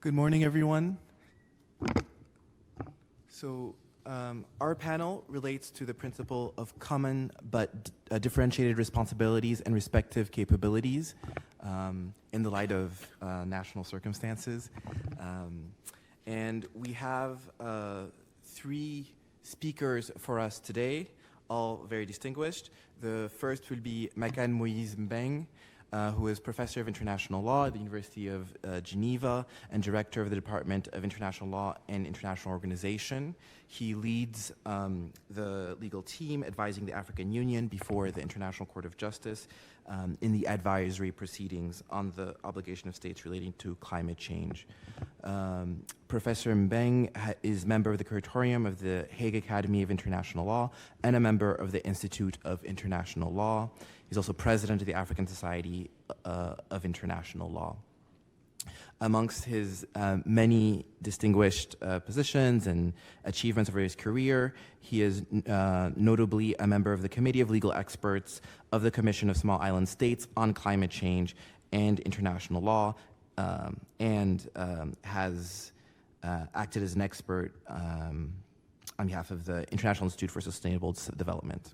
Good morning, everyone. So our panel relates to the principle of common but differentiated responsibilities and respective capabilities in the light of national circumstances. And we have three speakers for us today, all very distinguished. The first will be Makane Moïse Mbengue, who is Professor of International Law at the University of Geneva and Director of the Department of International Law and International Organization. He leads the legal team advising the African Union before the International Court of Justice in the advisory proceedings on the obligation of states relating to climate change. Professor Mbengue is member of the Curatorium of the Hague Academy of International Law and a member of the Institute of International Law. He's also president of the African Society of International Law. Amongst his many distinguished positions and achievements over his career, he is notably a member of the Committee of Legal Experts of the Commission of Small Island States on Climate Change and International Law, and has acted as an expert on behalf of the International Institute for Sustainable Development.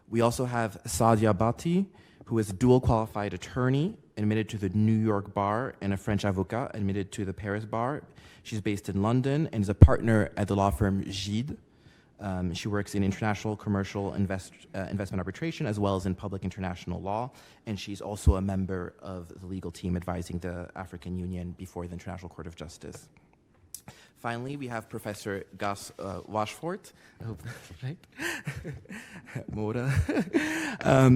We also have Saadia Bhatty, who is a dual qualified attorney admitted to the New York bar and a French avocat admitted to the Paris bar. She's based in London and is a partner at the law firm Gide. She works in international commercial investment arbitration as well as in public international law, and she's also a member of the legal team advising the African Union before the International Court of Justice. Finally, we have Professor Waschefort. I hope that's right. Mora.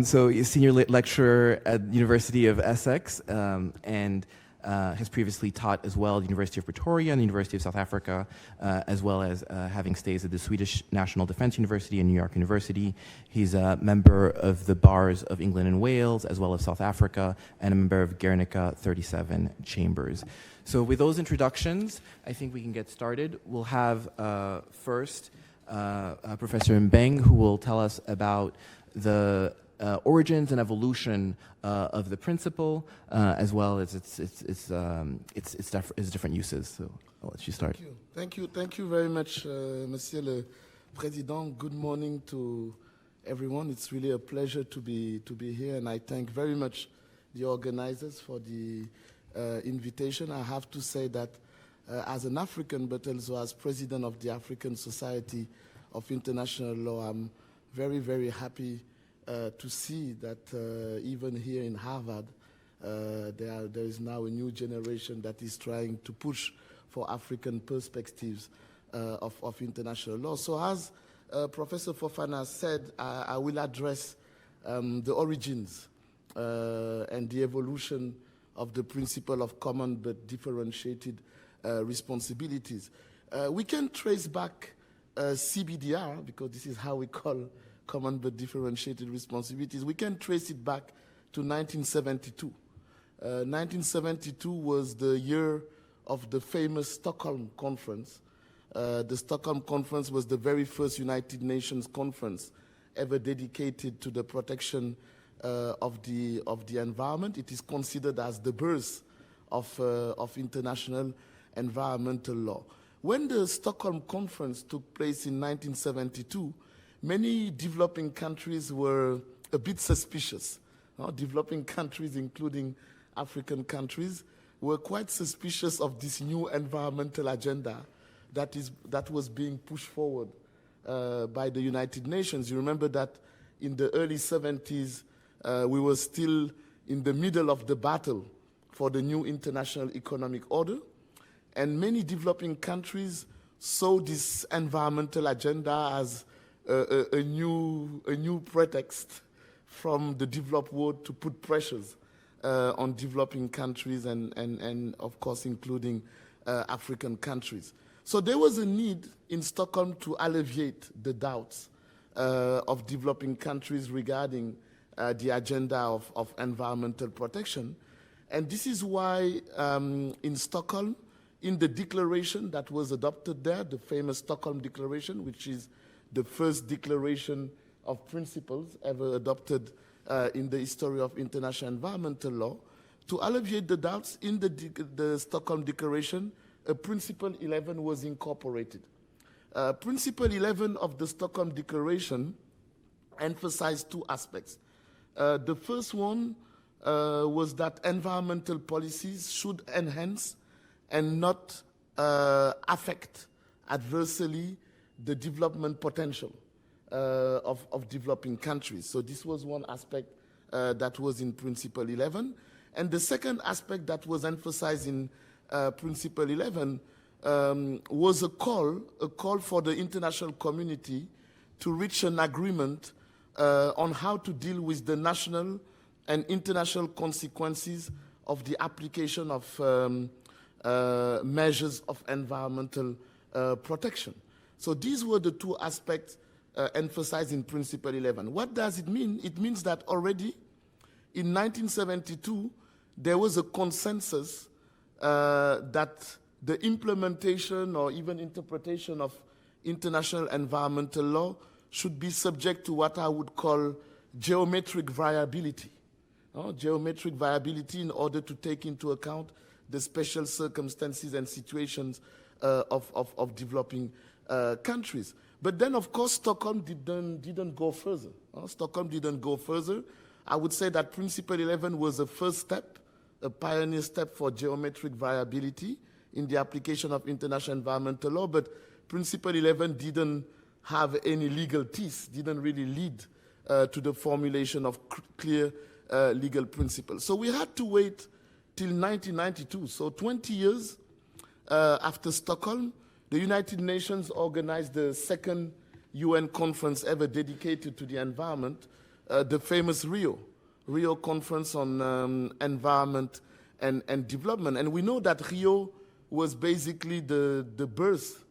So he's senior lecturer at the University of Essex and has previously taught as well at the University of Pretoria and the University of South Africa, as well as having stays at the Swedish National Defense University and New York University. He's a member of the bars of England and Wales, as well as South Africa, and a member of Guernica 37 Chambers. So with those introductions, I think we can get started. We'll have first Professor Mbengue, who will tell us about the origins and evolution of the principle, as well as its different uses. So I'll let you start. Thank you very much, Monsieur le Président. Good morning to everyone. It's really a pleasure to be here, and I thank very much the organizers for the invitation. I have to say that as an African, but also as president of the African Society of International Law, I'm very, very happy to see that even here in Harvard, there is now a new generation that is trying to push for African perspectives of international law. So as Professor Fofana said, I will address the origins and the evolution of the principle of common but differentiated responsibilities. We can trace back CBDR, because this is how we call common but differentiated responsibilities. We can trace it back to 1972. 1972 was the year of the famous Stockholm Conference. The Stockholm Conference was the very first United Nations conference ever dedicated to the protection of the environment. It is considered as the birth of international environmental law. When the Stockholm Conference took place in 1972, many developing countries were a bit suspicious. Developing countries, including African countries, were quite suspicious of this new environmental agenda that was being pushed forward by the United Nations. You remember that in the early 70s, we were still in the middle of the battle for the new international economic order, and many developing countries saw this environmental agenda as a new pretext from the developed world to put pressures on developing countries and of course including African countries. So there was a need in Stockholm to alleviate the doubts of developing countries regarding the agenda of environmental protection. And this is why in Stockholm, in the declaration that was adopted there, the famous Stockholm Declaration, which is the first declaration of principles ever adopted in the history of international environmental law, to alleviate the doubts in the Stockholm Declaration, Principle 11 was incorporated. Principle 11 of the Stockholm Declaration emphasized two aspects. The first one was that environmental policies should enhance and not affect adversely the development potential of developing countries. So this was one aspect that was in Principle 11. And the second aspect that was emphasized in Principle 11 was a call for the international community to reach an agreement on how to deal with the national and international consequences of the application of measures of environmental protection. So these were the two aspects emphasized in Principle 11. What does it mean? It means that already in 1972, there was a consensus that the implementation or even interpretation of international environmental law should be subject to what I would call geometric variability. Geometric variability in order to take into account the special circumstances and situations of developing countries. But then, of course, Stockholm didn't go further. Stockholm didn't go further. I would say that Principle 11 was a first step, a pioneer step for geometric variability in the application of international environmental law, but Principle 11 didn't have any legal teeth, didn't really lead to the formulation of clear legal principles. So we had to wait till 1992. So 20 years after Stockholm, the United Nations organized the second UN conference ever dedicated to the environment, the famous Rio Conference on Environment and Development. And we know that Rio was basically the birth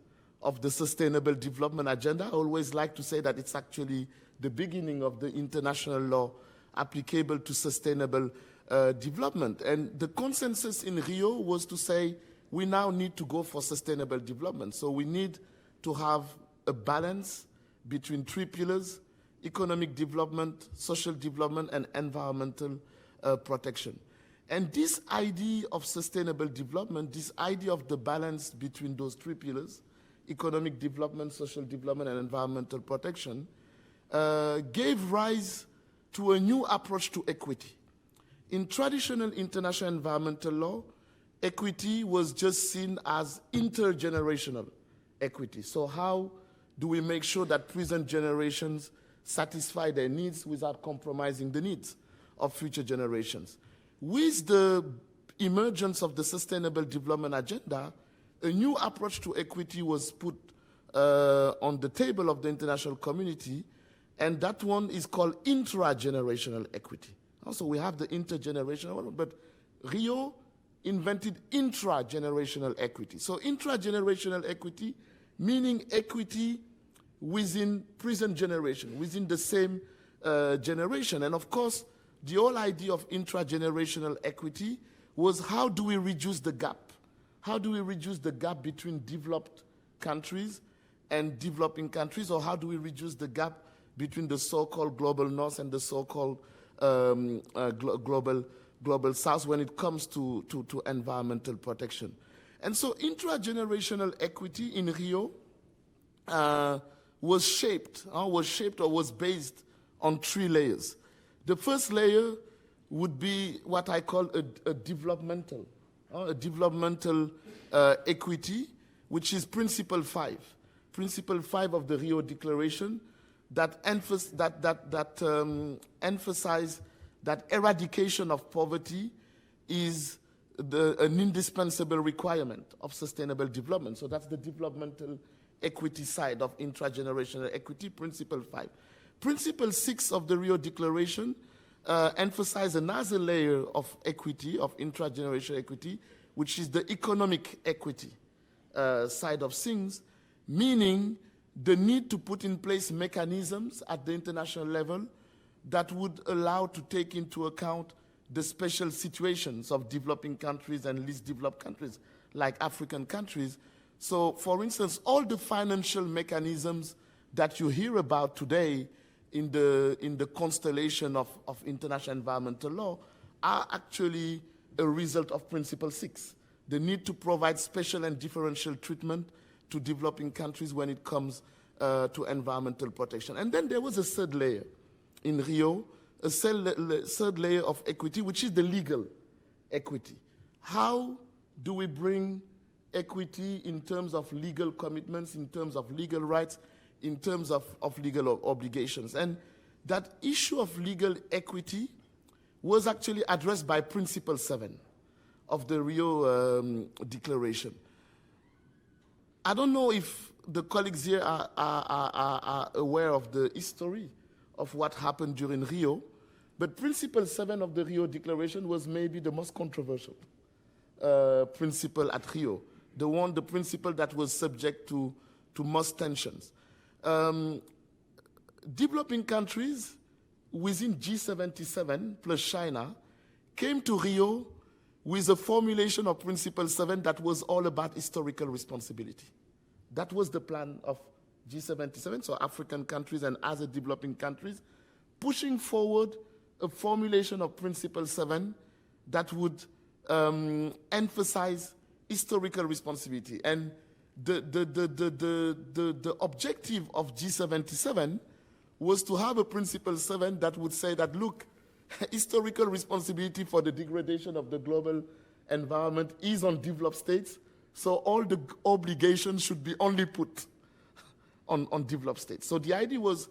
of the Sustainable Development Agenda. I always like to say that it's actually the beginning of the international law applicable to sustainable development. And the consensus in Rio was to say, we now need to go for sustainable development. So we need to have a balance between three pillars: economic development, social development, and environmental protection. And this idea of sustainable development, this idea of the balance between those three pillars, economic development, social development, and environmental protection, gave rise to a new approach to equity. In traditional international environmental law, equity was just seen as intergenerational equity. So how do we make sure that present generations satisfy their needs without compromising the needs of future generations? With the emergence of the Sustainable Development Agenda, a new approach to equity was put on the table of the international community, and that one is called intragenerational equity. Also, we have the intergenerational one, but Rio invented intragenerational equity. So intragenerational equity, meaning equity within present generation, within the same generation. And of course, the whole idea of intragenerational equity was, how do we reduce the gap? How do we reduce the gap between developed countries and developing countries, or how do we reduce the gap between the so-called global north and the so-called global south when it comes to environmental protection? And so intragenerational equity in Rio was shaped or was based on three layers. The first layer would be what I call a developmental equity, which is Principle 5. Principle 5 of the Rio Declaration that emphasize that eradication of poverty is an indispensable requirement of sustainable development. So that's the developmental equity side of intragenerational equity, Principle 5. Principle 6 of the Rio Declaration emphasizes another layer of equity, of intragenerational equity, which is the economic equity side of things, meaning the need to put in place mechanisms at the international level that would allow to take into account the special situations of developing countries and least developed countries, like African countries. So, for instance, all the financial mechanisms that you hear about today in the constellation of international environmental law are actually a result of Principle 6. the need to provide special and differential treatment to developing countries when it comes to environmental protection. And then there was a third layer in Rio, a third layer of equity, which is the legal equity. How do we bring equity in terms of legal commitments, in terms of legal rights, in terms of legal obligations? And that issue of legal equity was actually addressed by Principle 7 of the Rio Declaration. I don't know if the colleagues here are aware of the history of what happened during Rio, but Principle 7 of the Rio Declaration was maybe the most controversial principle at Rio, the principle that was subject to most tensions. Developing countries within G77 plus China came to Rio with a formulation of Principle 7 that was all about historical responsibility. That was the plan of G77, so African countries and other developing countries, pushing forward a formulation of Principle 7 that would emphasize historical responsibility. And the objective of G77 was to have a Principle 7 that would say that, look, historical responsibility for the degradation of the global environment is on developed states, so all the obligations should be only put on developed states. So the idea was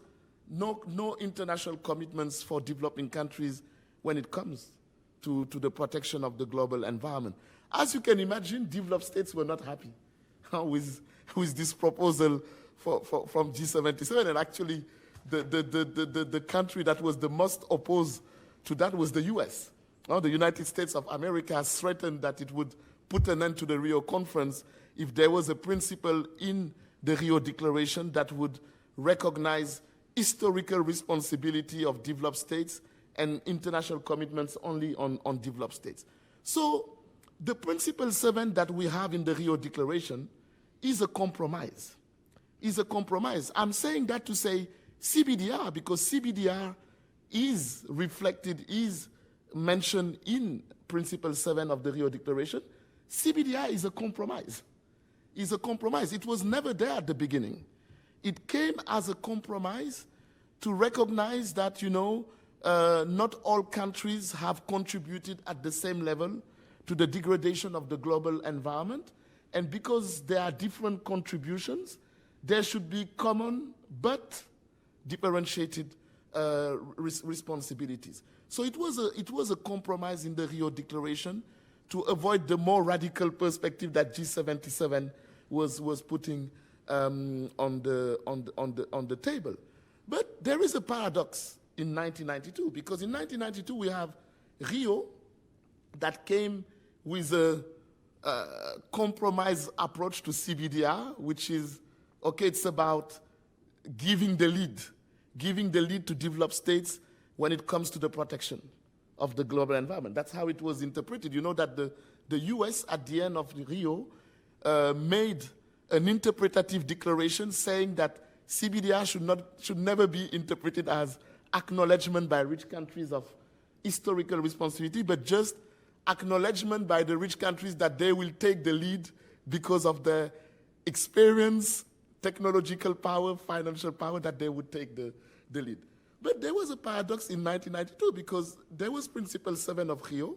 no international commitments for developing countries when it comes to the protection of the global environment. As you can imagine, developed states were not happy with this proposal from G77, and actually the country that was the most opposed to that was the US. The United States of America has threatened that it would put an end to the Rio conference if there was a principle in the Rio Declaration that would recognize historical responsibility of developed states and international commitments only on developed states. So the Principle 7 that we have in the Rio Declaration is a compromise. I'm saying that to say CBDR, because CBDR is reflected, is mentioned in Principle 7 of the Rio Declaration. CBDR is a compromise. It was never there at the beginning. It came as a compromise to recognize that, not all countries have contributed at the same level to the degradation of the global environment. And because there are different contributions, there should be common but differentiated responsibilities. So it was a compromise in the Rio Declaration to avoid the more radical perspective that G77 was putting on the table. But there is a paradox in 1992, because in 1992 we have Rio that came with a compromise approach to CBDR, which is, okay, it's about giving the lead to developed states when it comes to the protection of the global environment. That's how it was interpreted. You know that the US at the end of Rio made an interpretative declaration saying that CBDR should never be interpreted as acknowledgement by rich countries of historical responsibility, but just acknowledgement by the rich countries that they will take the lead because of their experience, technological power, financial power, that they would take the lead. But there was a paradox in 1992 because there was Principle 7 of Rio,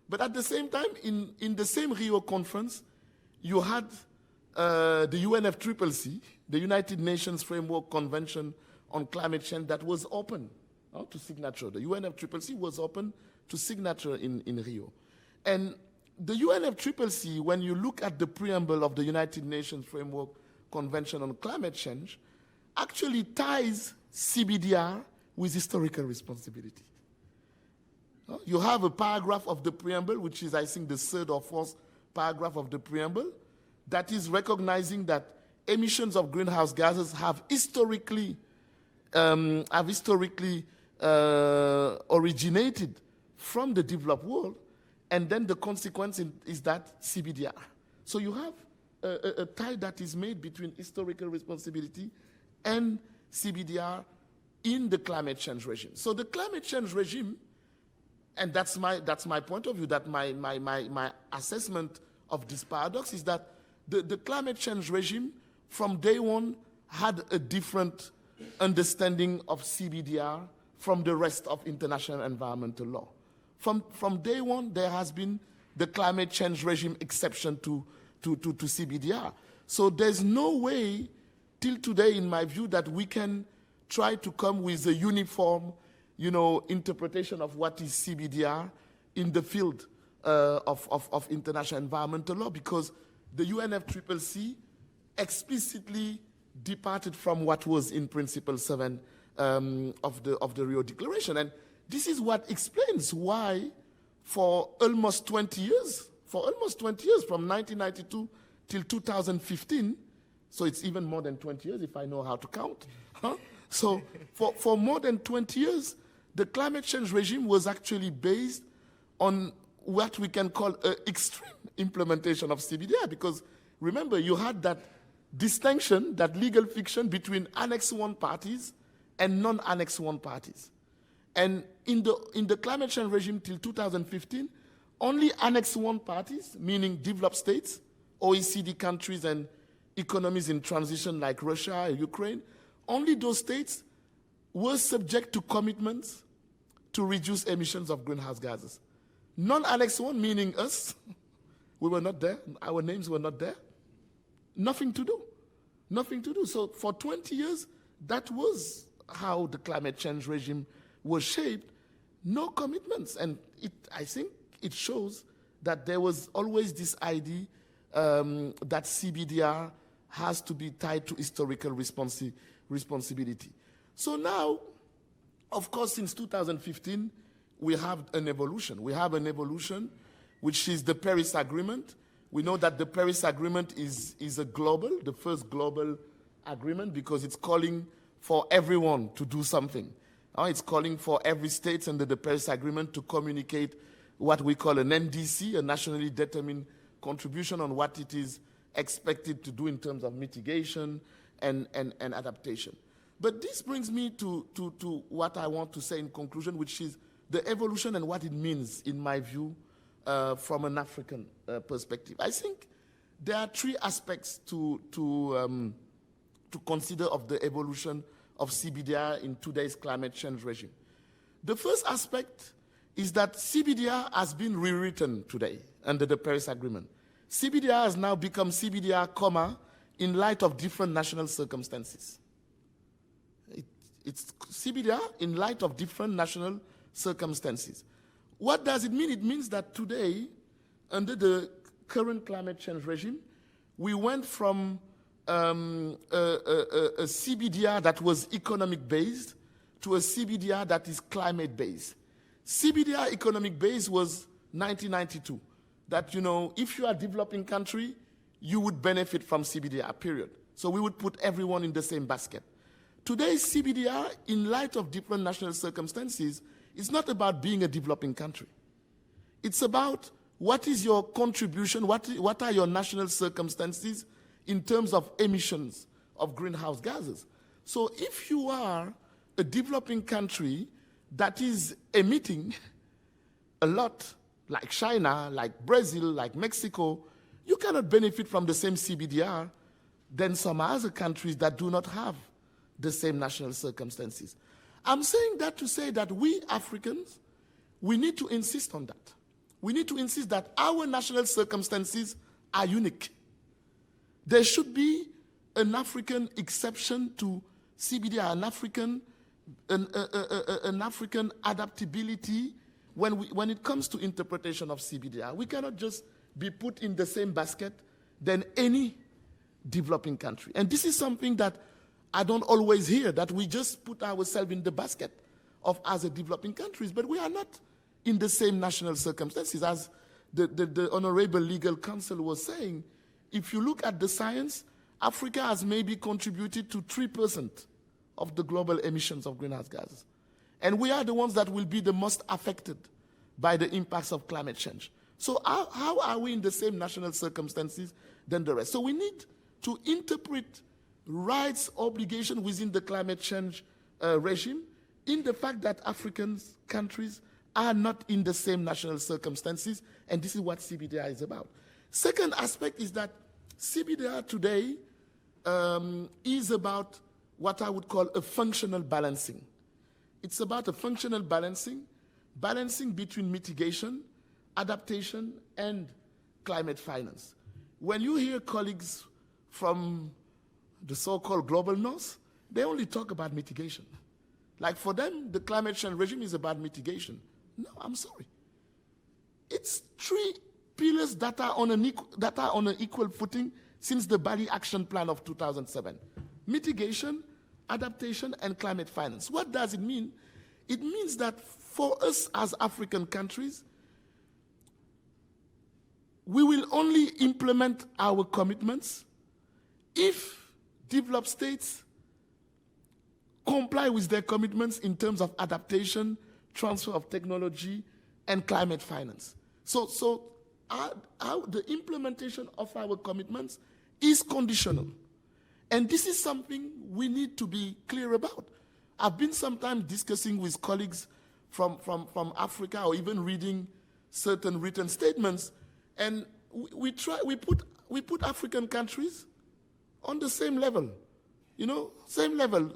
but at the same time, in the same Rio conference, you had the UNFCCC, the United Nations Framework Convention on Climate Change, that was open to signature. The UNFCCC was open to signature in Rio. And the UNFCCC, when you look at the preamble of the United Nations Framework Convention on Climate Change, actually ties CBDR with historical responsibility. You have a paragraph of the preamble, which is, I think, the third or fourth paragraph of the preamble, that is recognizing that emissions of greenhouse gases have historically originated from the developed world, and then the consequence is that CBDR. So you have a tie that is made between historical responsibility and CBDR in the climate change regime. So the climate change regime, and that's my point of view, that my assessment of this paradox is that the climate change regime from day one had a different understanding of CBDR from the rest of international environmental law. From day one, there has been the climate change regime exception to CBDR. So there's no way till today, in my view, that we can try to come with a uniform, interpretation of what is CBDR in the field of international environmental law, because the UNFCCC explicitly departed from what was in Principle 7 of the Rio Declaration. And this is what explains why for almost 20 years, from 1992 till 2015, so it's even more than 20 years if I know how to count. So for more than 20 years, the climate change regime was actually based on what we can call an extreme implementation of CBDR, because remember, you had that distinction, that legal fiction between Annex 1 parties and non-Annex 1 parties. And in the climate change regime till 2015, only Annex 1 parties, meaning developed states, OECD countries and economies in transition like Russia and Ukraine, only those states were subject to commitments to reduce emissions of greenhouse gases. Non-Annex 1, meaning us, we were not there, our names were not there, nothing to do, nothing to do. So for 20 years, that was how the climate change regime was shaped, no commitments. And I think it shows that there was always this idea that CBDR has to be tied to historical responsibility. So now, of course, since 2015, we have an evolution. We have an evolution, which is the Paris Agreement. We know that the Paris Agreement is a global, the first global agreement, because it's calling for everyone to do something. It's calling for every state under the Paris Agreement to communicate what we call an NDC, a nationally determined contribution on what it is expected to do in terms of mitigation and adaptation. But this brings me to what I want to say in conclusion, which is the evolution and what it means, in my view, from an African perspective. I think there are three aspects to consider of the evolution of CBDR in today's climate change regime. The first aspect is that CBDR has been rewritten today under the Paris Agreement. CBDR has now become CBDR, in light of different national circumstances. It's CBDR in light of different national circumstances. What does it mean? It means that today, under the current climate change regime, we went from a CBDR that was economic-based to a CBDR that is climate-based. CBDR economic-based was 1992, that, if you are a developing country, you would benefit from CBDR, period. So we would put everyone in the same basket. Today's CBDR, in light of different national circumstances, is not about being a developing country. It's about what is your contribution, what are your national circumstances in terms of emissions of greenhouse gases. So if you are a developing country that is emitting a lot, like China, like Brazil, like Mexico, you cannot benefit from the same CBDR than some other countries that do not have the same national circumstances. I'm saying that to say that we Africans, we need to insist on that. We need to insist that our national circumstances are unique. There should be an African exception to CBDR, an African adaptability when it comes to interpretation of CBDR. We cannot just be put in the same basket than any developing country. And this is something that I don't always hear, that we just put ourselves in the basket of other developing countries, but we are not in the same national circumstances. As the Honorable Legal Counsel was saying, if you look at the science, Africa has maybe contributed to 3% of the global emissions of greenhouse gases. And we are the ones that will be the most affected by the impacts of climate change. So how are we in the same national circumstances than the rest? So we need to interpret rights, obligation within the climate change regime in the fact that African countries are not in the same national circumstances, and this is what CBDR is about. Second aspect is that CBDR today is about what I would call a functional balancing. It's about a functional balancing between mitigation, adaptation, and climate finance. When you hear colleagues from the so-called global north, they only talk about mitigation. Like for them, the climate change regime is about mitigation. No, I'm sorry. It's three pillars that are on an equal footing since the Bali Action Plan of 2007. Mitigation, adaptation, and climate finance. What does it mean? It means that for us as African countries, we will only implement our commitments if developed states comply with their commitments in terms of adaptation, transfer of technology, and climate finance. So the implementation of our commitments is conditional. And this is something we need to be clear about. I've been sometimes discussing with colleagues from Africa or even reading certain written statements, and we put African countries on the same level. You know, same level.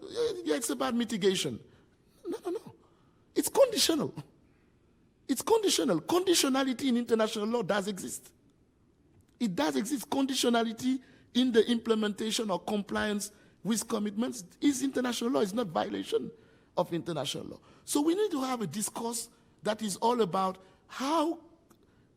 Yeah, it's about mitigation. No. It's conditional. It's conditional. Conditionality in international law does exist. It does exist. Conditionality in the implementation or compliance with commitments is international law. It's not violation of international law. So we need to have a discourse that is all about how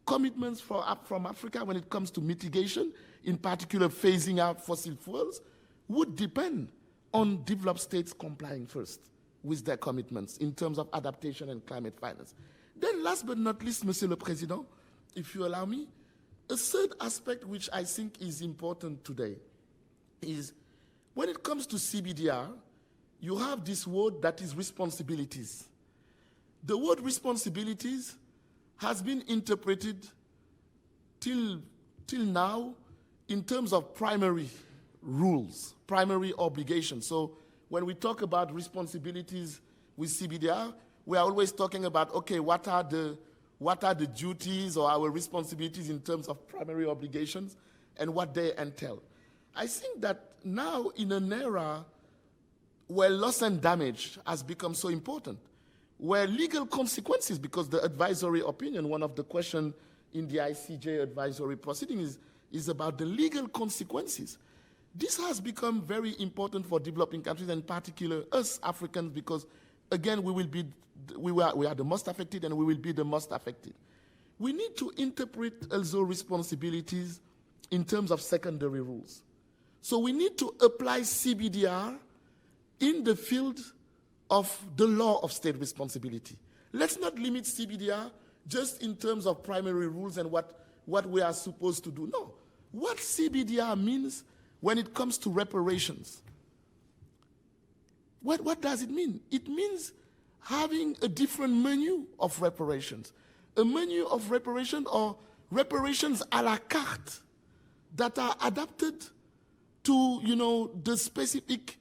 commitments from Africa when it comes to mitigation, in particular phasing out fossil fuels, would depend on developed states complying first with their commitments in terms of adaptation and climate finance. Then last but not least, Monsieur le Président, if you allow me, a third aspect which I think is important today is when it comes to CBDR, you have this word that is responsibilities. The word responsibilities has been interpreted till now in terms of primary rules, primary obligations. So when we talk about responsibilities with CBDR, we are always talking about, okay, what are the duties or our responsibilities in terms of primary obligations and what they entail. I think that now in an era where loss and damage has become so important, where legal consequences, because the advisory opinion, one of the questions in the ICJ advisory proceeding is about the legal consequences. This has become very important for developing countries, and in particular us Africans, because again, we are the most affected and we will be the most affected. We need to interpret also responsibilities in terms of secondary rules. So we need to apply CBDR in the field of the law of state responsibility. Let's not limit CBDR just in terms of primary rules and what we are supposed to do. No. What CBDR means when it comes to reparations. What does it mean? It means having a different menu of reparations. A menu of reparation or reparations a la carte that are adapted to, the specific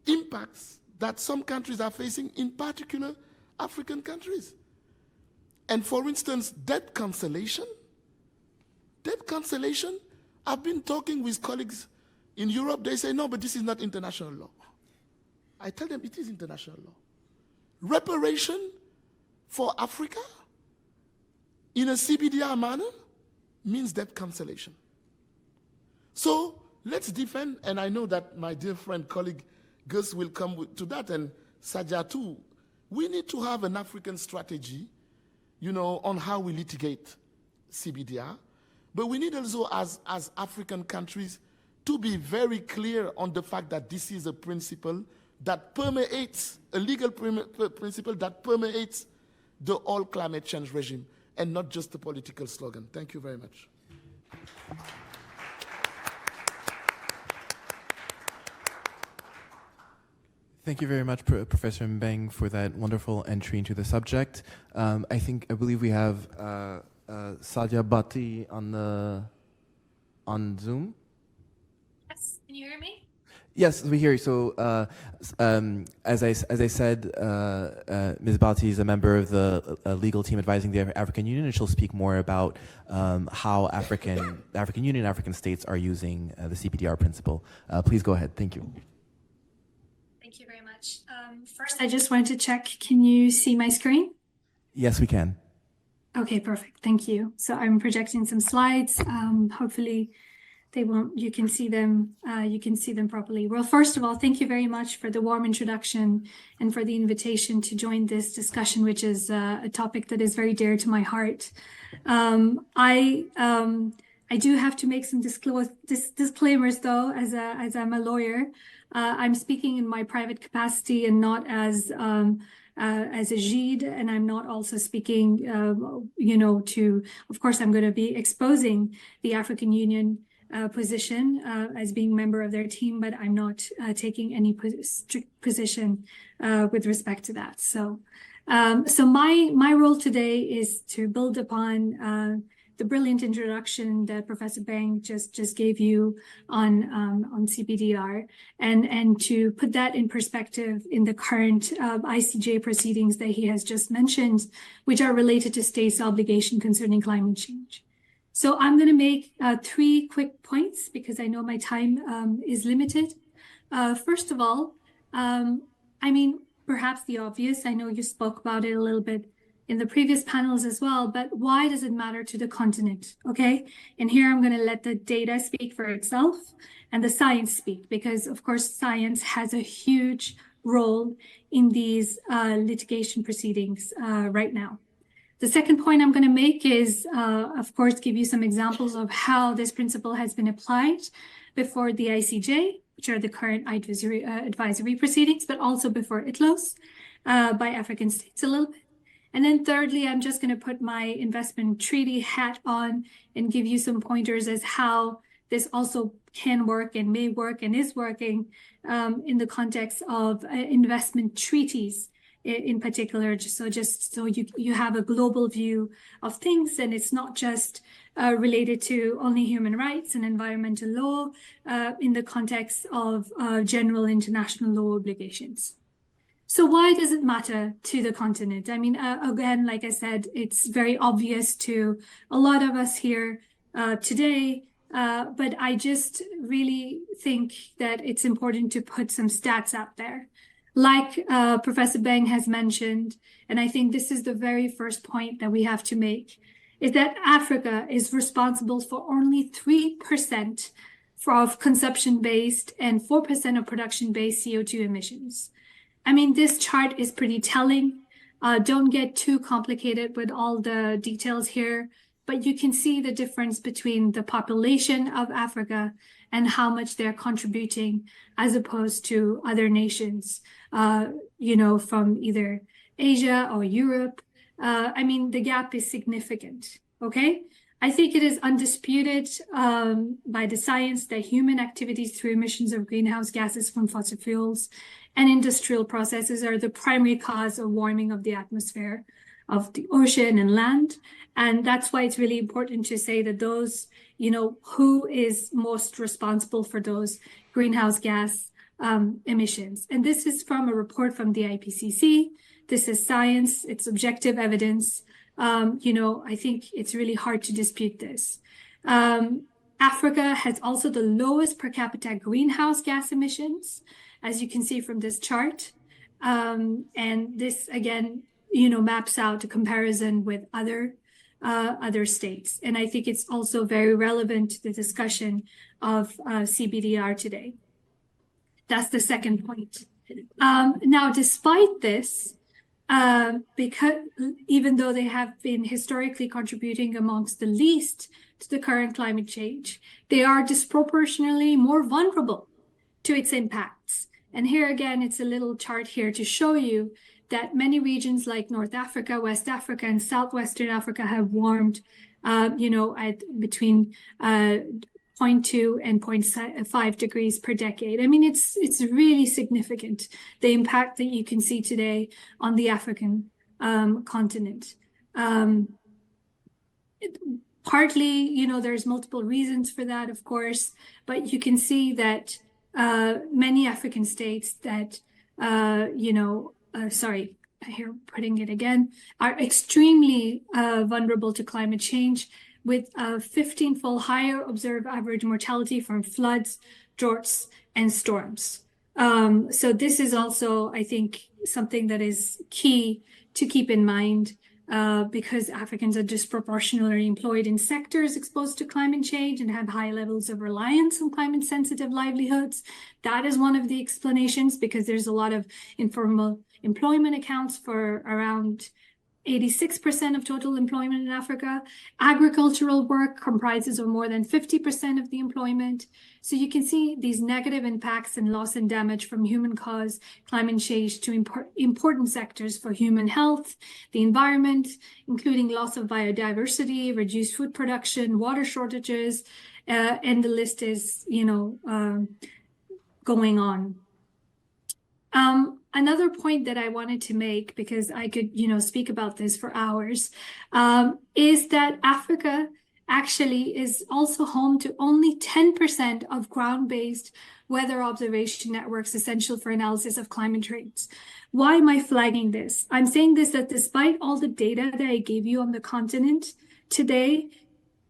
impacts that some countries are facing, in particular African countries. And for instance, debt cancellation, I've been talking with colleagues in Europe, they say, no, but this is not international law. I tell them it is international law. Reparation for Africa in a CBDR manner means debt cancellation. So let's defend, and I know that my dear friend, colleague Gus will come to that, and Saadia too. We need to have an African strategy, on how we litigate CBDR. But we need also, as African countries, to be very clear on the fact that this is a principle that permeates, a legal principle that permeates the whole climate change regime, and not just a political slogan. Thank you very much. Thank you very much, Professor Mbengue, for that wonderful entry into the subject. I believe we have Saadia Bhatty on Zoom. Yes, can you hear me? Yes, we hear you. So, as I said, Ms. Bhatty is a member of the legal team advising the African Union, and she'll speak more about how the African Union, African states are using the CPDR principle. Please go ahead. Thank you. Thank you very much. First, I just wanted to check. Can you see my screen? Yes, we can. Okay, perfect. Thank you. So I'm projecting some slides. Hopefully, you can see them properly. Well, first of all, thank you very much for the warm introduction and for the invitation to join this discussion, which is a topic that is very dear to my heart. I do have to make some disclaimers though, as I'm a lawyer. I'm speaking in my private capacity and not as a Gide, and I'm not also speaking, of course, I'm going to be exposing the African Union position as being member of their team, but I'm not taking any strict position with respect to that. So my role today is to build upon the brilliant introduction that Professor Mbengue just gave you on CPDR, and to put that in perspective in the current ICJ proceedings that he has just mentioned, which are related to states' obligation concerning climate change. So I'm going to make 3 quick points because I know my time is limited. First of all, perhaps the obvious, I know you spoke about it a little bit in the previous panels as well, but why does it matter to the continent, okay? And here I'm going to let the data speak for itself and the science speak, because of course science has a huge role in these litigation proceedings right now. The second point I'm going to make is, of course, give you some examples of how this principle has been applied before the ICJ, which are the current advisory proceedings, but also before ITLOS by African states a little bit. And then thirdly, I'm just going to put my investment treaty hat on and give you some pointers as how this also can work and may work and is working in the context of investment treaties in particular, just so you have a global view of things, and it's not just related to only human rights and environmental law in the context of general international law obligations. So why does it matter to the continent? I mean, again, like I said, it's very obvious to a lot of us here today, but I just really think that it's important to put some stats out there. Like Professor Mbengue has mentioned, and I think this is the very first point that we have to make, is that Africa is responsible for only 3% of consumption-based and 4% of production-based CO2 emissions. I mean, this chart is pretty telling. Don't get too complicated with all the details here, but you can see the difference between the population of Africa and how much they're contributing as opposed to other nations, from either Asia or Europe. I mean, the gap is significant, okay? I think it is undisputed by the science that human activities through emissions of greenhouse gases from fossil fuels and industrial processes are the primary cause of warming of the atmosphere, of the ocean and land. And that's why it's really important to say that those, who is most responsible for those greenhouse gas emissions. And this is from a report from the IPCC. This is science, it's objective evidence. I think it's really hard to dispute this. Africa has also the lowest per capita greenhouse gas emissions, as you can see from this chart. And this, again, maps out a comparison with other states. And I think it's also very relevant to the discussion of CBDR today. That's the second point. Now, despite this, because even though they have been historically contributing amongst the least to the current climate change, they are disproportionately more vulnerable to its impacts. And here again, it's a little chart here to show you that many regions like North Africa, West Africa, and Southwestern Africa have warmed, at between 0.2 and 0.5 degrees per decade. I mean, it's really significant, the impact that you can see today on the African continent. Partly, there's multiple reasons for that, of course, but you can see that many African states that, here putting it again, are extremely vulnerable to climate change, with a 15-fold higher observed average mortality from floods, droughts, and storms. So this is also, I think, something that is key to keep in mind, because Africans are disproportionately employed in sectors exposed to climate change and have high levels of reliance on climate-sensitive livelihoods. That is one of the explanations, because there's a lot of informal employment accounts for around 86% of total employment in Africa. Agricultural work comprises of more than 50% of the employment. So you can see these negative impacts and loss and damage from human-caused climate change to important sectors for human health, the environment, including loss of biodiversity, reduced food production, water shortages, and the list is, going on. Another point that I wanted to make, because I could, speak about this for hours, is that Africa actually is also home to only 10% of ground-based weather observation networks essential for analysis of climate trends. Why am I flagging this? I'm saying this, that despite all the data that I gave you on the continent today,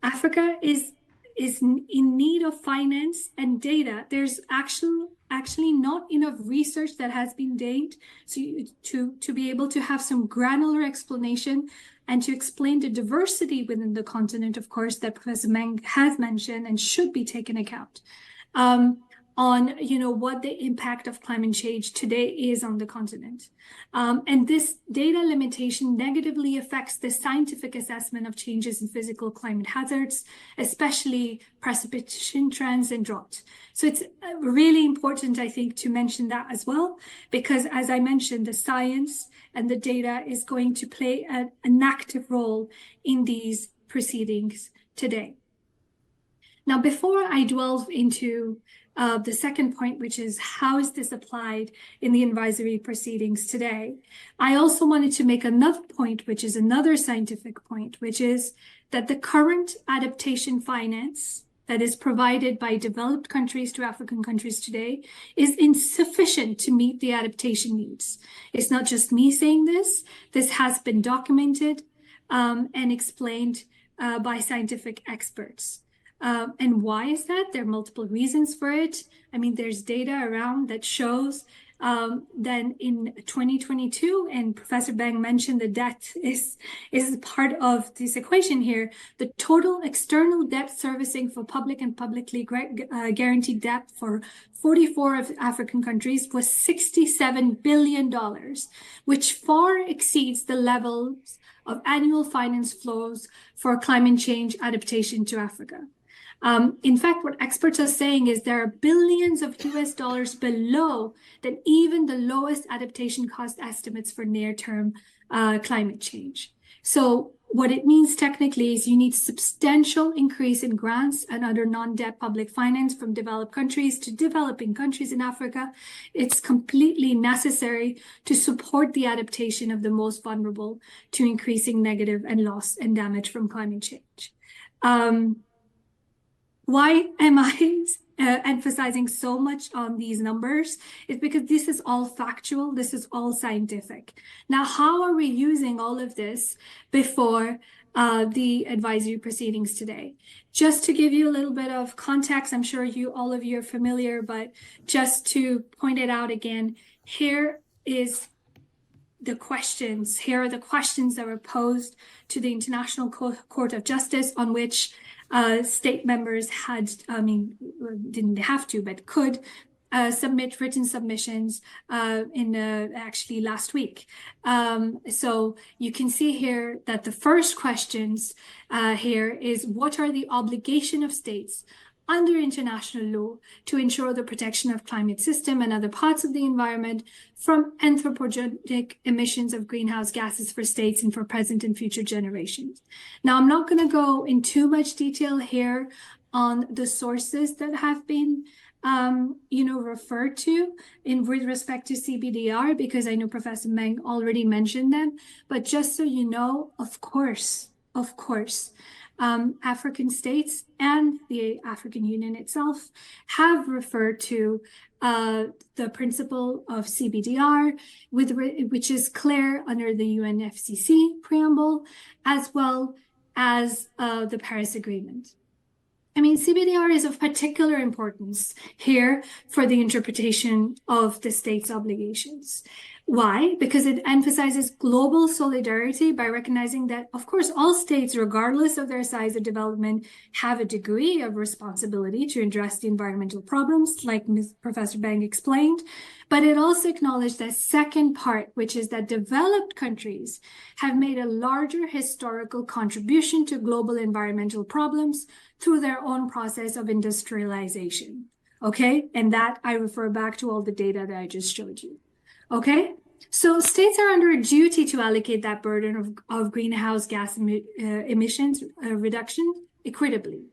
Africa is in need of finance and data. There's actually not enough research that has been done to be able to have some granular explanation and to explain the diversity within the continent, of course, that Professor Mbengue has mentioned and should be taken account, on what the impact of climate change today is on the continent. And this data limitation negatively affects the scientific assessment of changes in physical climate hazards, especially precipitation trends and drought. So it's really important, I think, to mention that as well, because as I mentioned, the science and the data is going to play an active role in these proceedings today. Now, before I delve into the second point, which is how is this applied in the advisory proceedings today, I also wanted to make another point, which is another scientific point, which is that the current adaptation finance that is provided by developed countries to African countries today is insufficient to meet the adaptation needs. It's not just me saying this. This has been documented and explained by scientific experts. And why is that? There are multiple reasons for it. I mean, there's data around that shows that in 2022, and Professor Mbengue mentioned the debt is part of this equation here, the total external debt servicing for public and publicly guaranteed debt for 44 of African countries was $67 billion, which far exceeds the levels of annual finance flows for climate change adaptation to Africa. In fact, what experts are saying is there are billions of US dollars below than even the lowest adaptation cost estimates for near-term climate change. So what it means technically is you need substantial increase in grants and other non-debt public finance from developed countries to developing countries in Africa. It's completely necessary to support the adaptation of the most vulnerable to increasing negative and loss and damage from climate change. Why am I emphasizing so much on these numbers? It's because this is all factual, this is all scientific. Now, how are we using all of this before the advisory proceedings today? Just to give you a little bit of context, I'm sure all of you are familiar, but just to point it out again, here are the questions that were posed to the International Court of Justice, on which state members didn't have to, but could submit written submissions actually last week. So you can see here that the first questions here is, what are the obligation of states under international law to ensure the protection of climate system and other parts of the environment from anthropogenic emissions of greenhouse gases for states and for present and future generations. Now, I'm not going to go in too much detail here on the sources that have been referred to with respect to CBDR, because I know Professor Mbengue already mentioned them. But just so you know, of course, African states and the African Union itself have referred to the principle of CBDR, which is clear under the UNFCCC preamble, as well as the Paris Agreement. I mean, CBDR is of particular importance here for the interpretation of the state's obligations. Why? Because it emphasizes global solidarity by recognizing that, of course, all states, regardless of their size of development, have a degree of responsibility to address the environmental problems, like Professor Mbengue explained. But it also acknowledged that second part, which is that developed countries have made a larger historical contribution to global environmental problems through their own process of industrialization. Okay? And that I refer back to all the data that I just showed you. Okay, so states are under a duty to allocate that burden of greenhouse gas emissions reduction equitably.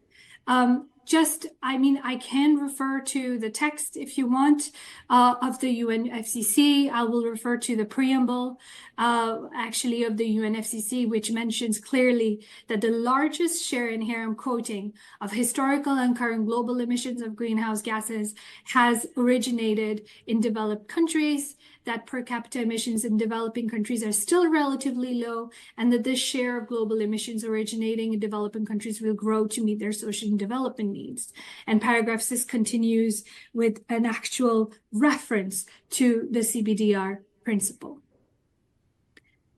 I can refer to the text if you want of the UNFCCC. I will refer to the preamble actually of the UNFCCC, which mentions clearly that the largest share, and here I'm quoting, of historical and current global emissions of greenhouse gases has originated in developed countries, that per capita emissions in developing countries are still relatively low, and that this share of global emissions originating in developing countries will grow to meet their social and development needs. And paragraph 6 continues with an actual reference to the CBDR principle.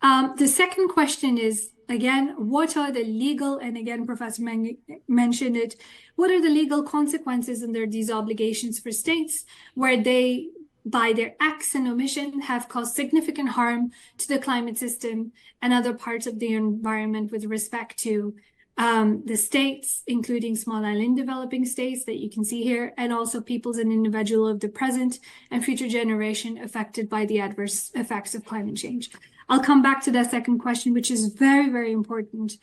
The second question is, again, what are the legal, and again, Professor Mbengue mentioned it, what are the legal consequences under these obligations for states where they, by their acts and omission, have caused significant harm to the climate system and other parts of the environment with respect to the states, including small island developing states that you can see here, and also peoples and individuals of the present and future generation affected by the adverse effects of climate change. I'll come back to that second question, which is very, very important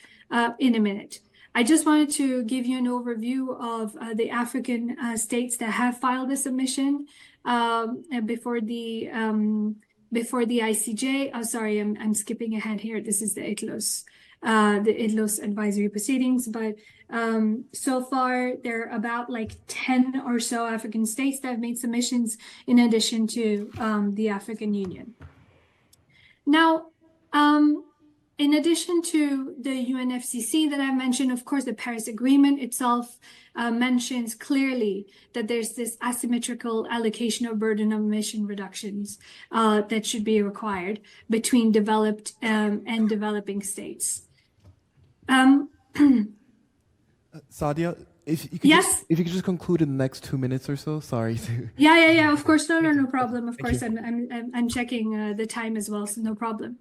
in a minute. I just wanted to give you an overview of the African states that have filed a submission before the ICJ. Oh, sorry, I'm skipping ahead here. This is the IDLOS advisory proceedings. But so far, there are about like 10 or so African states that have made submissions in addition to the African Union. Now, in addition to the UNFCCC that I mentioned, of course, the Paris Agreement itself mentions clearly that there's this asymmetrical allocation of burden of emission reductions that should be required between developed and developing states. Saadia, if you could yes? if you could just conclude in the next 2 minutes or so. Sorry. Yeah. Of course, no problem. Of course, I'm checking the time as well, so no problem.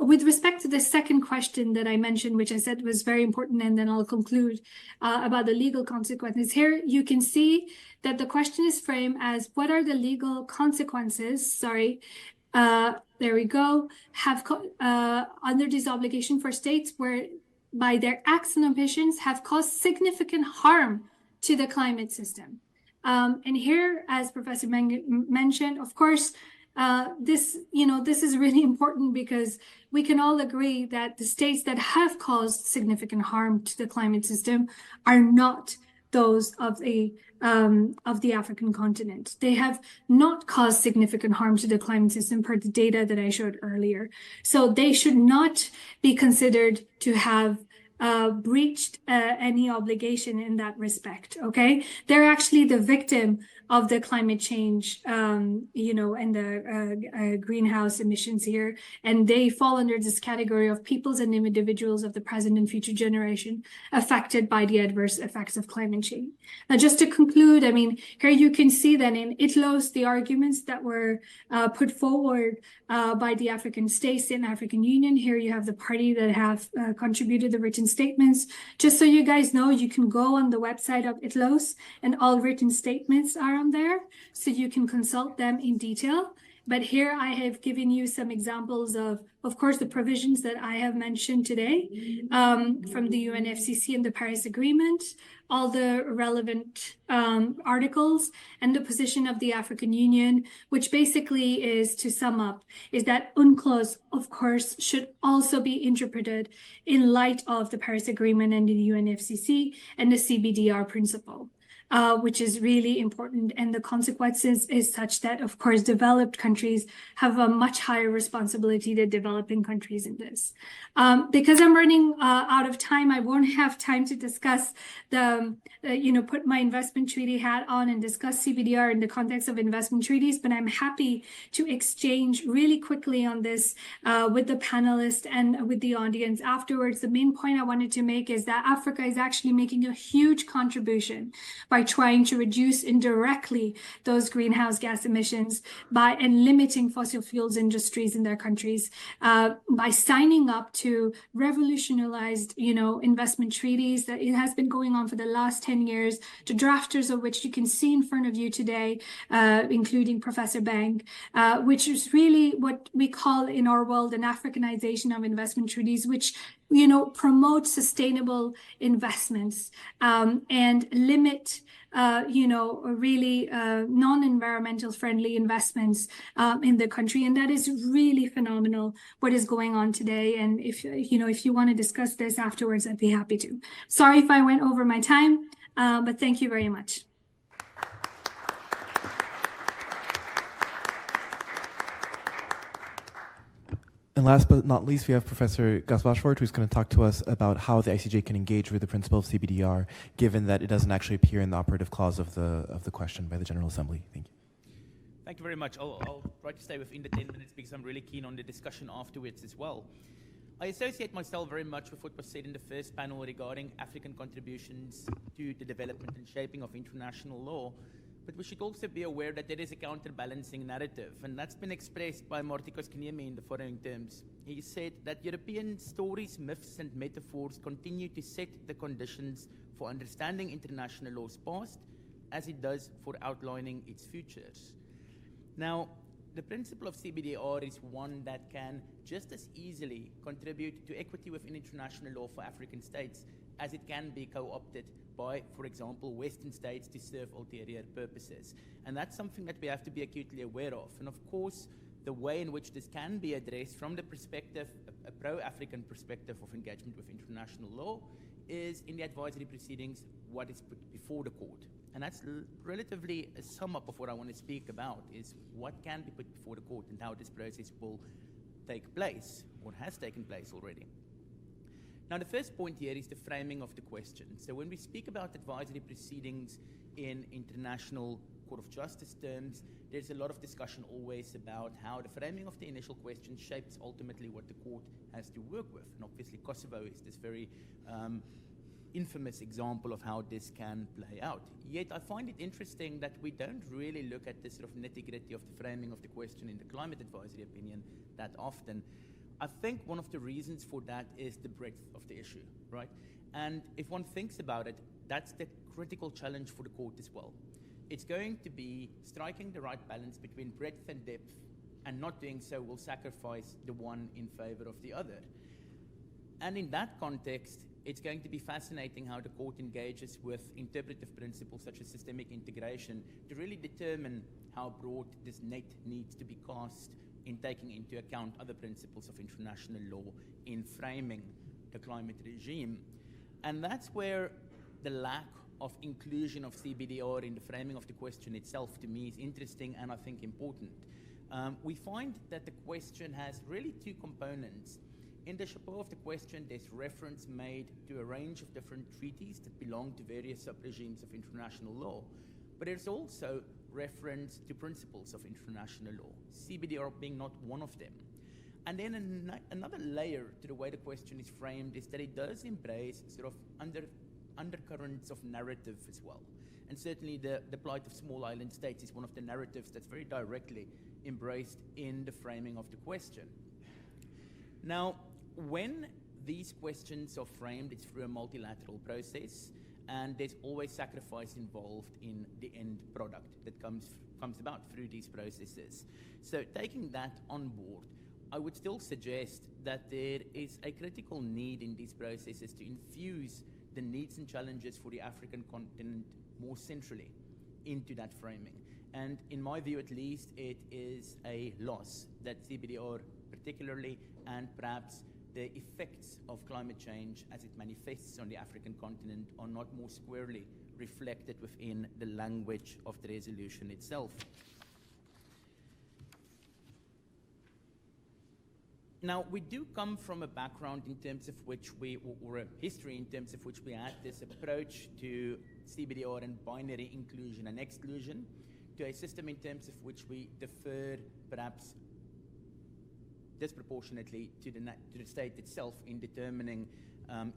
With respect to the second question that I mentioned, which I said was very important, and then I'll conclude about the legal consequences. Here you can see that the question is framed as, what are the legal consequences? Sorry. There we go. Under this obligation for states where by their acts and omissions have caused significant harm to the climate system. And here, as Professor Mbengue mentioned, of course, this is really important because we can all agree that the states that have caused significant harm to the climate system are not those of the African continent. They have not caused significant harm to the climate system per the data that I showed earlier. So they should not be considered to have breached any obligation in that respect. Okay, they're actually the victim of the climate change, and the greenhouse emissions here, and they fall under this category of peoples and individuals of the present and future generation affected by the adverse effects of climate change. Now, just to conclude, I mean, here you can see that in IDLOS, the arguments that were put forward by the African states and African Union. Here you have the party that have contributed the written statements. Just so you guys know, you can go on the website of IDLOS, and all written statements are on there, so you can consult them in detail. But here I have given you some examples of course, the provisions that I have mentioned today from the UNFCCC and the Paris Agreement, all the relevant articles, and the position of the African Union, which basically is, to sum up, is that UNCLOS, of course, should also be interpreted in light of the Paris Agreement and the UNFCCC and the CBDR principle. Which is really important. And the consequences is such that, of course, developed countries have a much higher responsibility than developing countries in this. Because I'm running out of time, I won't have time to discuss put my investment treaty hat on and discuss CBDR in the context of investment treaties, but I'm happy to exchange really quickly on this with the panelists and with the audience afterwards. The main point I wanted to make is that Africa is actually making a huge contribution by trying to reduce indirectly those greenhouse gas emissions and limiting fossil fuels industries in their countries by signing up to revolutionized, investment treaties that it has been going on for the last 10 years, the drafters of which you can see in front of you today, including Professor Mbengue, which is really what we call in our world an Africanization of investment treaties, which promote sustainable investments and limit really non-environmental friendly investments in the country. And that is really phenomenal what is going on today. And if you want to discuss this afterwards, I'd be happy to. Sorry if I went over my time, but thank you very much. And last but not least, we have Professor Waschefort, who's going to talk to us about how the ICJ can engage with the principle of CBDR, given that it doesn't actually appear in the operative clause of the question by the General Assembly. Thank you. Thank you very much. I'll try to stay within the 10 minutes because I'm really keen on the discussion afterwards as well. I associate myself very much with what was said in the first panel regarding African contributions to the development and shaping of international law. But we should also be aware that there is a counterbalancing narrative, and that's been expressed by Martikos Kniemi in the following terms. He said that European stories, myths, and metaphors continue to set the conditions for understanding international law's past, as it does for outlining its futures. Now, the principle of CBDR is one that can just as easily contribute to equity within international law for African states as it can be co-opted by, for example, Western states to serve ulterior purposes. And that's something that we have to be acutely aware of. And of course, the way in which this can be addressed from the perspective, a pro-African perspective of engagement with international law, is in the advisory proceedings what is put before the court. And that's relatively a sum up of what I want to speak about, is what can be put before the court and how this process will take place, or has taken place already. Now, the first point here is the framing of the question. So when we speak about advisory proceedings in international Court of Justice terms, there's a lot of discussion always about how the framing of the initial question shapes ultimately what the court has to work with. And obviously Kosovo is this very infamous example of how this can play out. Yet I find it interesting that we don't really look at this sort of nitty-gritty of the framing of the question in the climate advisory opinion that often. I think one of the reasons for that is the breadth of the issue, right? And if one thinks about it, that's the critical challenge for the court as well. It's going to be striking the right balance between breadth and depth, and not doing so will sacrifice the one in favor of the other. And in that context, it's going to be fascinating how the court engages with interpretive principles such as systemic integration to really determine how broad this net needs to be cast in taking into account other principles of international law in framing the climate regime. And that's where the lack of inclusion of CBDR in the framing of the question itself, to me, is interesting and I think important. We find that the question has really two components. In the chapeau of the question, there's reference made to a range of different treaties that belong to various sub-regimes of international law. But there's also reference to principles of international law, CBDR being not one of them. And then another layer to the way the question is framed is that it does embrace sort of undercurrents of narrative as well. And certainly the plight of small island states is one of the narratives that's very directly embraced in the framing of the question. Now, when these questions are framed, it's through a multilateral process. and there's always sacrifice involved in the end product that comes about through these processes. So taking that on board, I would still suggest that there is a critical need in these processes to infuse the needs and challenges for the African continent more centrally into that framing. And in my view, at least, it is a loss that CBDR particularly, and perhaps the effects of climate change as it manifests on the African continent, are not more squarely reflected within the language of the resolution itself. Now, we do come from a background in terms of which or a history in terms of which we had this approach to CBDR and binary inclusion and exclusion, to a system in terms of which we defer perhaps disproportionately to the state itself in determining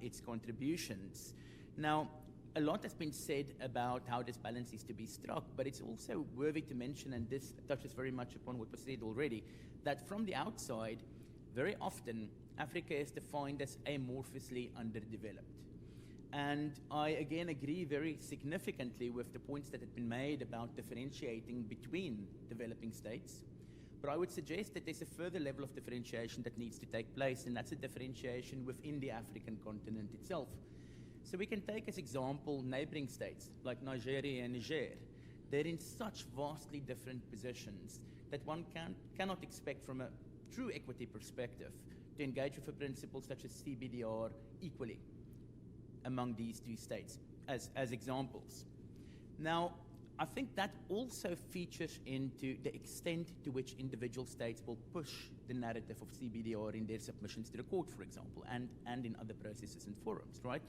its contributions. Now, a lot has been said about how this balance is to be struck, but it's also worthy to mention, and this touches very much upon what was said already, that from the outside, very often, Africa is defined as amorphously underdeveloped. And I, again, agree very significantly with the points that have been made about differentiating between developing states. But I would suggest that there's a further level of differentiation that needs to take place, and that's a differentiation within the African continent itself. So we can take as example neighboring states like Nigeria and Niger. They're in such vastly different positions that one cannot expect from a true equity perspective to engage with a principle such as CBDR equally among these two states as examples. Now, I think that also features into the extent to which individual states will push the narrative of CBDR in their submissions to the court, for example, and in other processes and forums, right?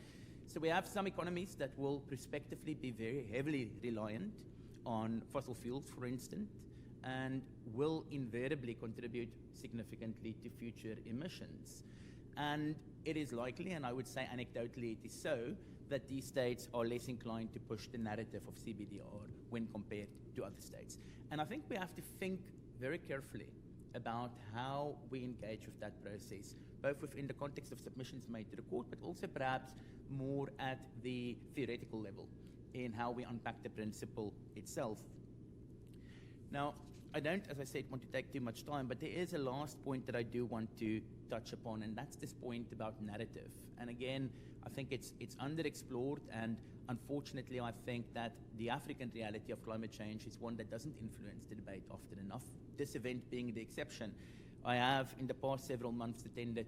So we have some economies that will prospectively be very heavily reliant on fossil fuels, for instance, and will invariably contribute significantly to future emissions. And it is likely, and I would say anecdotally it is so, that these states are less inclined to push the narrative of CBDR when compared to other states. And I think we have to think very carefully about how we engage with that process, both within the context of submissions made to the court, but also perhaps more at the theoretical level in how we unpack the principle itself. Now, I don't, as I said, want to take too much time, but there is a last point that I do want to touch upon, and that's this point about narrative. And again, I think it's underexplored, and unfortunately, I think that the African reality of climate change is one that doesn't influence the debate often enough. This event being the exception. I have, in the past several months, attended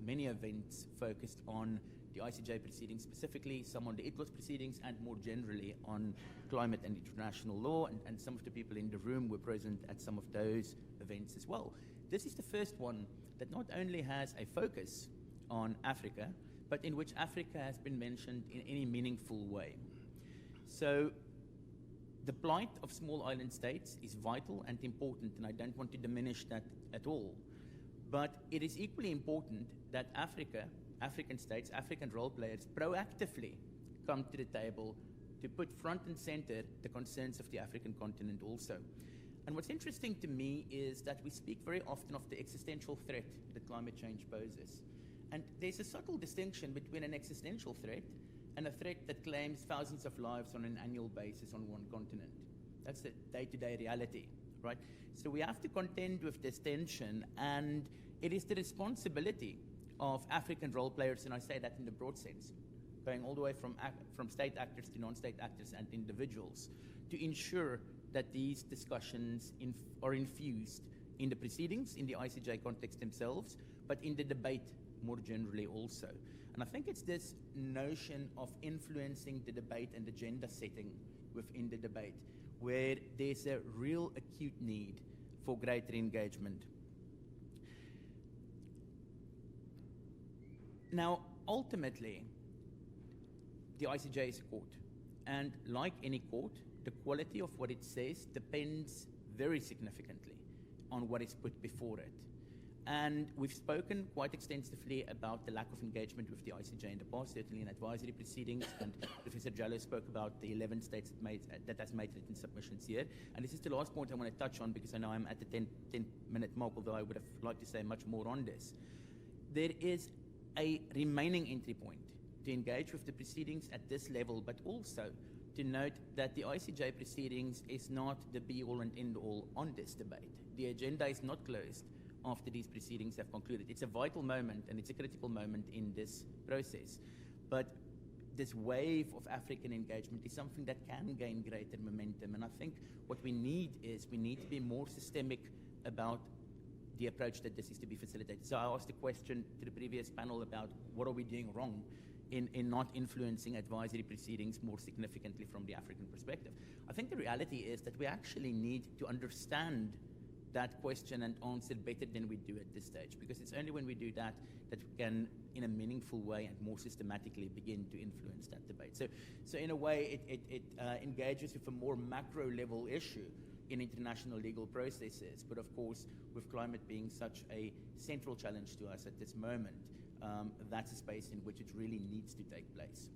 many events focused on the ICJ proceedings specifically, some on the Idriss proceedings, and more generally on climate and international law, and some of the people in the room were present at some of those events as well. This is the first one that not only has a focus on Africa, but in which Africa has been mentioned in any meaningful way. So the plight of small island states is vital and important, and I don't want to diminish that at all. But it is equally important that African states, African role players, proactively come to the table to put front and center the concerns of the African continent also. And what's interesting to me is that we speak very often of the existential threat that climate change poses. And there's a subtle distinction between an existential threat and a threat that claims thousands of lives on an annual basis on one continent. That's the day-to-day reality, right? So we have to contend with this tension, and it is the responsibility of African role players, and I say that in the broad sense, going all the way from state actors to non-state actors and individuals, to ensure that these discussions are infused in the proceedings, in the ICJ context themselves, but in the debate more generally also. And I think it's this notion of influencing the debate and agenda setting within the debate where there's a real acute need for greater engagement. Now, ultimately, the ICJ is a court. And like any court, the quality of what it says depends very significantly on what is put before it. And we've spoken quite extensively about the lack of engagement with the ICJ in the past, certainly in advisory proceedings, and Professor Jallo spoke about the 11 states that has made written submissions here. And this is the last point I want to touch on, because I know I'm at the 10-minute mark, although I would have liked to say much more on this. There is a remaining entry point to engage with the proceedings at this level, but also to note that the ICJ proceedings is not the be-all and end-all on this debate. The agenda is not closed after these proceedings have concluded. It's a vital moment and it's a critical moment in this process. But this wave of African engagement is something that can gain greater momentum. And I think what we need to be more systemic about the approach that this is to be facilitated. So I asked a question to the previous panel about what are we doing wrong in not influencing advisory proceedings more significantly from the African perspective. I think the reality is that we actually need to understand that question and answer better than we do at this stage, because it's only when we do that that we can, in a meaningful way and more systematically, begin to influence that debate. So in a way, it engages with a more macro level issue in international legal processes. But of course, with climate being such a central challenge to us at this moment, that's a space in which it really needs to take place.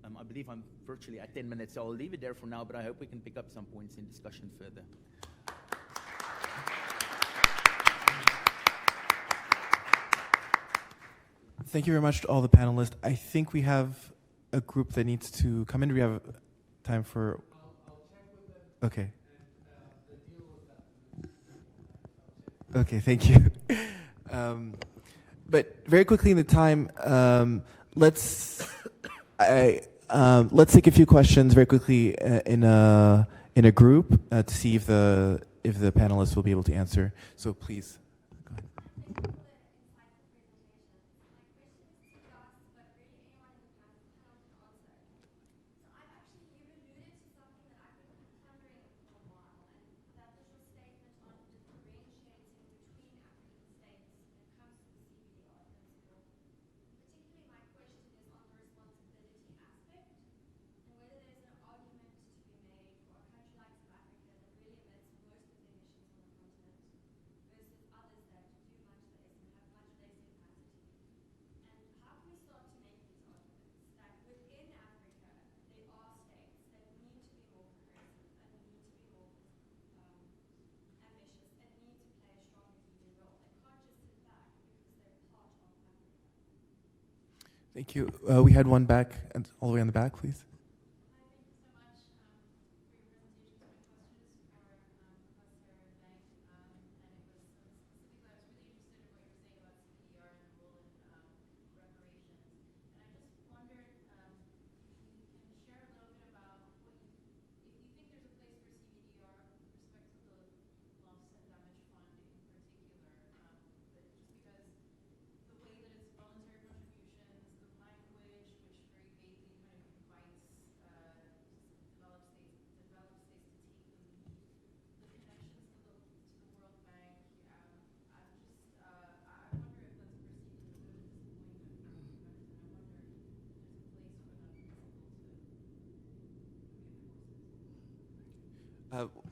I believe I'm virtually at 10 minutes, so I'll leave it there for now, but I hope we can pick up some points in discussion further. Thank you very much to all the panelists. I think we have a group that needs to come in. Do we have time for... I'll check with them. Okay. And deal with that. Okay, thank you. But very quickly in the time, let's take a few questions very quickly in a group to see if the panelists will be able to answer. So please, go ahead. Thank you. We had one back, and all the way on the back, please.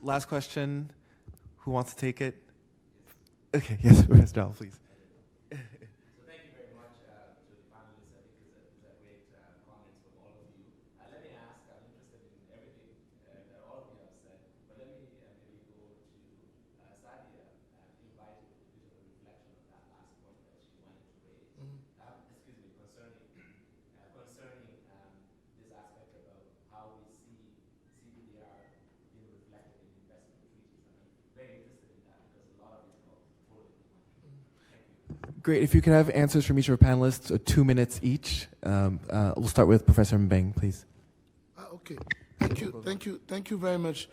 Last question. Who wants to take it? Okay, yes, Professor Dahl, please. So thank you very much to the panelists. I think it's a great comments from all of you. Let me ask, I'm interested in everything that all of you have said, but let me maybe go to Saadia and invite a bit of a reflection on that last point that she wanted to raise. Concerning this aspect about how we see CBDR being reflected in investment treaties. I'm very interested in that because a lot of it is about totally different. Thank you. Great. If you could have answers from each of our panelists, 2 minutes each. We'll start with Professor Mbengue, please. Okay. Thank you very much,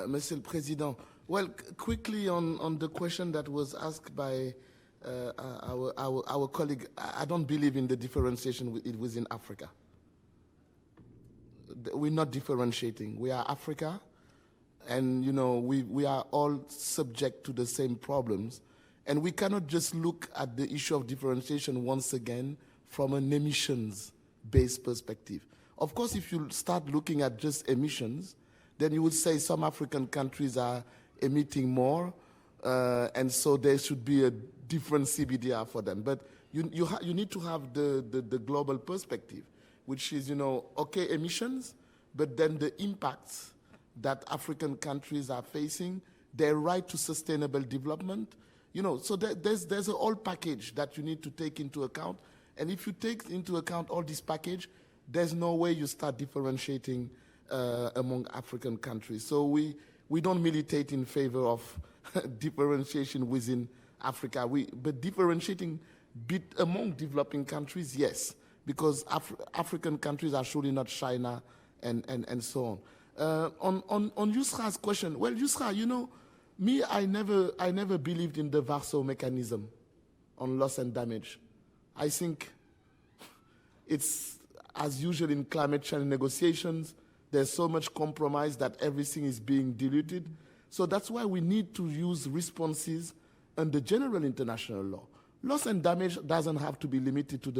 Monsieur le Président. Well, quickly on the question that was asked by our colleague, I don't believe in the differentiation within Africa. We're not differentiating. We are Africa, and we are all subject to the same problems. And we cannot just look at the issue of differentiation once again from an emissions-based perspective. Of course, if you start looking at just emissions, then you would say some African countries are emitting more, and so there should be a different CBDR for them. But you need to have the global perspective, which is, okay, emissions, but then the impacts that African countries are facing, their right to sustainable development, so there's a whole package that you need to take into account. And if you take into account all this package, there's no way you start differentiating among African countries. So we don't militate in favor of differentiation within Africa. But differentiating among developing countries, yes, because African countries are surely not China and so on. On Yusra's question, well, Yusra, you know, me, I never believed in the Warsaw mechanism on loss and damage. I think it's, as usual in climate change negotiations, there's so much compromise that everything is being diluted. So that's why we need to use responses under general international law. Loss and damage doesn't have to be limited to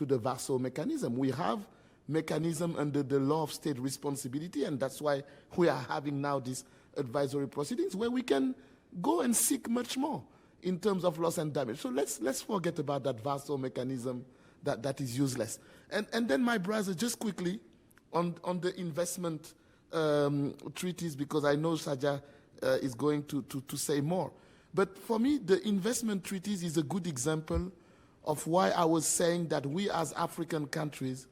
the Warsaw mechanism. We have mechanism under the law of state responsibility, and that's why we are having now these advisory proceedings where we can go and seek much more in terms of loss and damage. So let's forget about that Warsaw mechanism that is useless. And then, my brother, just quickly on the investment treaties, because I know Saadia is going to say more. But for me, the investment treaties is a good example of why I was saying that we as African countries,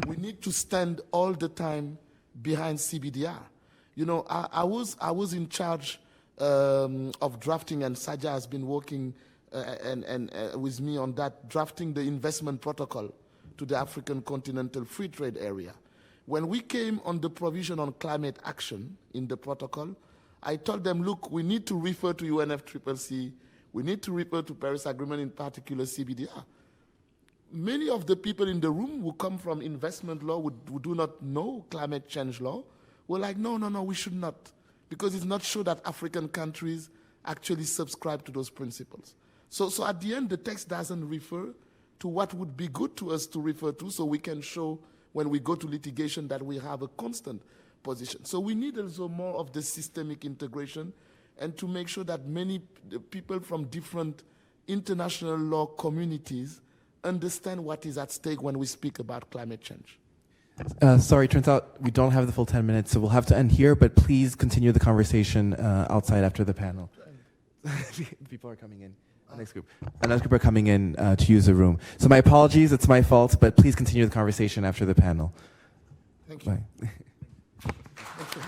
we need to stand all the time behind CBDR. You know, I was in charge of drafting, and Saadia has been working with me on that, drafting the investment protocol to the African Continental Free Trade Area. When we came on the provision on climate action in the protocol, I told them, look, we need to refer to UNFCCC, we need to refer to Paris Agreement, in particular CBDR. Many of the people in the room who come from investment law, who do not know climate change law, were like, no, we should not, because it's not sure that African countries actually subscribe to those principles. So at the end, the text doesn't refer to what would be good to us to refer to, so we can show when we go to litigation that we have a constant position. So we need also more of the systemic integration, and to make sure that many people from different international law communities understand what is at stake when we speak about climate change. Sorry, turns out we don't have the full 10 minutes, so we'll have to end here, but please continue the conversation outside after the panel. People are coming in. Next group. Another group are coming in to use the room. So my apologies, it's my fault, but please continue the conversation after the panel. Thank you. Bye. Thank you.